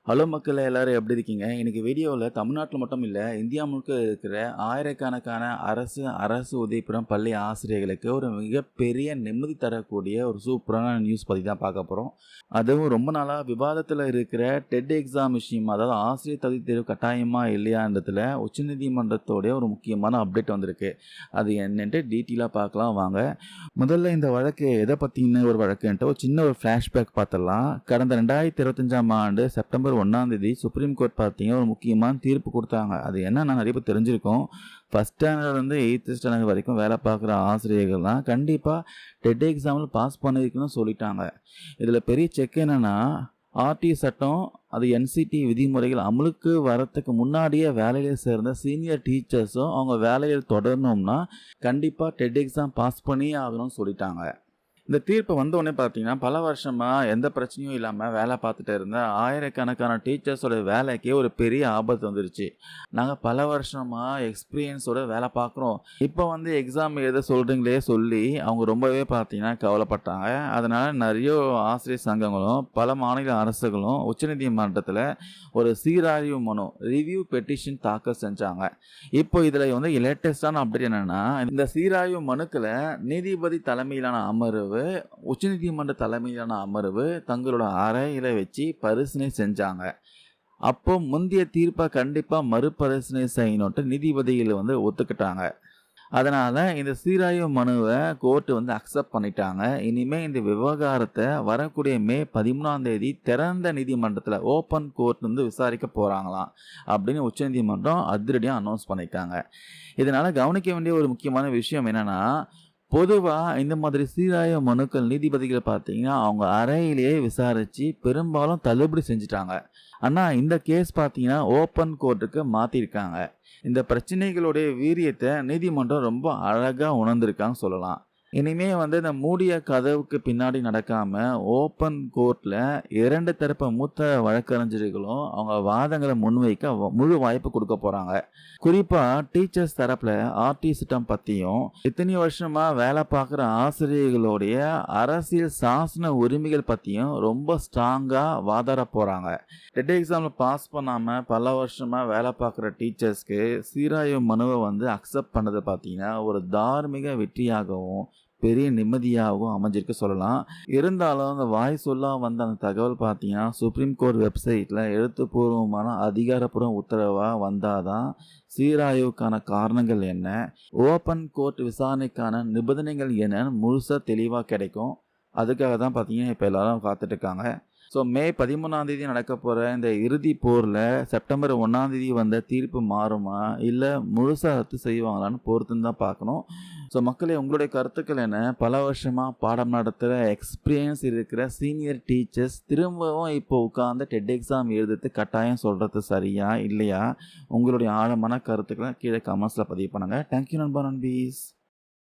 Hello மக்களே எல்லாரும் எப்படி இருக்கீங்க? இன்னைக்கு வீடியோவில் தமிழ்நாட்டில் மட்டும் இல்லை இந்தியா முழுக்க இருக்கிற ஆயிரக்கணக்கான அரசு உதவி பெறும் பள்ளி ஆசிரியர்களுக்கு ஒரு மிகப்பெரிய நிம்மதி தரக்கூடிய ஒரு சூப்பரான நியூஸ் பற்றி தான் பார்க்க போகிறோம். அதுவும் ரொம்ப நாளாக விவாதத்தில் இருக்கிற டெட் எக்ஸாம் விஷயம், அதாவது ஆசிரியர் தகுதி தேர்வு கட்டாயமா இல்லையான்றதுல உச்சநீதிமன்றத்தோடைய ஒரு முக்கியமான அப்டேட் வந்திருக்கு. அது என்னன்ட்டு டீட்டெயிலாக பார்க்கலாம் வாங்க. முதல்ல இந்த வழக்கு எதை பற்றின ஒரு வழக்குன்ட்டு ஒரு சின்ன ஒரு ஃப்ளாஷ்பேக் பார்த்துடலாம். கடந்த 2025ஆம் ஆண்டு செப்டம்பர் 1ஆம் தேதி சுப்ரீம் கோர்ட் பார்த்தீங்கன்னா ஒரு முக்கியமான தீர்ப்பு கொடுத்தாங்க. அது என்னன்னா நிறைய பேர் தெரிஞ்சிருக்கும். ஃபஸ்ட் ஸ்டாண்டர்ட்லேருந்து 8th ஸ்டாண்டர்ட் வரைக்கும் வேலை பார்க்குற ஆசிரியர்கள்லாம் கண்டிப்பாக டெட் எக்ஸாமில் பாஸ் பண்ணியிருக்கணும்னு சொல்லிட்டாங்க. இதில் பெரிய செக் என்னென்னா, ஆர்டி சட்டம், அது என்சிடி விதிமுறைகள் அமலுக்கு வரத்துக்கு முன்னாடியே வேலையில் சேர்ந்த சீனியர் டீச்சர்ஸும் அவங்க வேலையில் தொடரணும்னா கண்டிப்பாக டெட் எக்ஸாம் பாஸ் பண்ணியே ஆகணும்னு சொல்லிட்டாங்க. இந்த தீர்ப்பு வந்தோடனே பார்த்தீங்கன்னா பல வருஷமாக எந்த பிரச்சனையும் இல்லாமல் வேலை பார்த்துட்டு இருந்த ஆயிரக்கணக்கான டீச்சர்ஸோட வேலைக்கே ஒரு பெரிய ஆபத்து வந்துருச்சு. நாங்கள் பல வருஷமாக எக்ஸ்பீரியன்ஸோட வேலை பார்க்குறோம், இப்போ எக்ஸாம் எழுத சொல்கிறீங்களே சொல்லி அவங்க ரொம்பவே பார்த்தீங்கன்னா கவலைப்பட்டாங்க. அதனால் நிறைய ஆசிரியர் சங்கங்களும் பல மாநில அரசுகளும் உச்சநீதிமன்றத்தில் ஒரு சீராய்வு மனு ரிவ்யூ பெட்டிஷன் தாக்கல் செஞ்சாங்க. இப்போ இதில் லேட்டஸ்டான அப்டேட் என்னென்னா, இந்த சீராய்வு மனுக்களை நீதிபதி தலைமையிலான அமர்வு, உச்சநீதிமன்ற தலைமையிலான அமர்வு தங்களோட அறையில வச்சு பரிசீலனை செஞ்சாங்க. அப்போ முந்தைய தீர்ப்பை கண்டிப்பாக மறுபரிசீலனை செய்யணும்ட்டு நீதிபதிகள் ஒத்துக்கிட்டாங்க. அதனால் இந்த சீராய்வு மனுவை கோர்ட்டு அக்செப்ட் பண்ணிட்டாங்க. இனிமேல் இந்த விவகாரத்தை வரக்கூடிய மே 13ஆம் தேதி திறந்த நீதிமன்றத்தில் ஓப்பன் கோர்ட் விசாரிக்க போகிறாங்களாம் அப்படின்னு உச்சநீதிமன்றம் அதிரடியாக அனௌன்ஸ் பண்ணிட்டாங்க. இதனால் கவனிக்க வேண்டிய ஒரு முக்கியமான விஷயம் என்னென்னா, பொதுவாக இந்த மாதிரி சீராய்வு மனுக்கள் நீதிபதிகள் பார்த்தீங்கன்னா அவங்க அறையிலேயே விசாரித்து பெரும்பாலும் தள்ளுபடி செஞ்சுட்டாங்க. ஆனால் இந்த கேஸ் பார்த்தீங்கன்னா ஓப்பன் கோர்ட்டுக்கு மாற்றிருக்காங்க. இந்த பிரச்சனைகளுடைய வீரியத்தை நீதிமன்றம் ரொம்ப அழகாக உணர்ந்திருக்காங்க சொல்லலாம். இனிமே இந்த மூடிய கதவுக்கு பின்னாடி நடக்காமல் ஓப்பன் கோர்ட்டில் 2 தரப்பு மூத்த வழக்கறிஞர்களும் அவங்க வாதங்களை முன்வைக்க முழு வாய்ப்பு கொடுக்க போகிறாங்க. குறிப்பாக டீச்சர்ஸ் தரப்பில் ஆர்டி சட்டம் பற்றியும் இத்தனை வருஷமாக வேலை பார்க்குற ஆசிரியர்களுடைய அரசியல் சாசன உரிமைகள் பற்றியும் ரொம்ப ஸ்ட்ராங்காக வாதாட போகிறாங்க. டெட் எக்ஸாமில் பாஸ் பண்ணாமல் பல வருஷமாக வேலை பார்க்குற டீச்சர்ஸ்க்கு சீராய்வு மனுவை அக்செப்ட் பண்ணது பார்த்தீங்கன்னா ஒரு தார்மீக வெற்றியாகவும் பெரிய நிம்மதியாகவும் அமைஞ்சிருக்கு சொல்லலாம். இருந்தாலும் அந்த வாய் சொல்லா அந்த தகவல் பார்த்தீங்கன்னா சுப்ரீம் கோர்ட் வெப்சைட்டில் எழுத்துப்பூர்வமான அதிகாரப்பூர்வ உத்தரவாக வந்தாதான் சீராய்வுக்கான காரணங்கள் என்ன, ஓப்பன் கோர்ட் விசாரணைக்கான நிபந்தனைகள் என்னன்னு முழுசாக தெளிவாக கிடைக்கும். அதுக்காக தான் பார்த்தீங்கன்னா இப்போ எல்லாரும் காத்துட்டு இருக்காங்க. ஸோ மே 13ஆம் தேதி நடக்க போகிற இந்த இறுதி போரில் செப்டம்பர் 1ஆம் தேதி வந்த தீர்ப்பு மாறுமா இல்லை முழுசாக ரத்து செய்வாங்களான்னு பொறுத்துன்னு தான் பார்க்கணும். ஸோ மக்களே, உங்களுடைய கருத்துக்கள் என்ன? பல வருஷமாக பாடம் நடத்துகிற எக்ஸ்பீரியன்ஸ் இருக்கிற சீனியர் டீச்சர்ஸ் திரும்பவும் இப்போ உட்காந்து டெட் எக்ஸாம் எழுதுறது கட்டாயம் சொல்கிறது சரியா இல்லையா? உங்களுடைய ஆழமான கருத்துக்களை கீழே கமெண்ட்ஸில் பதிவு பண்ணுங்கள். தேங்க்யூ நண்பா நண்பீஸ்.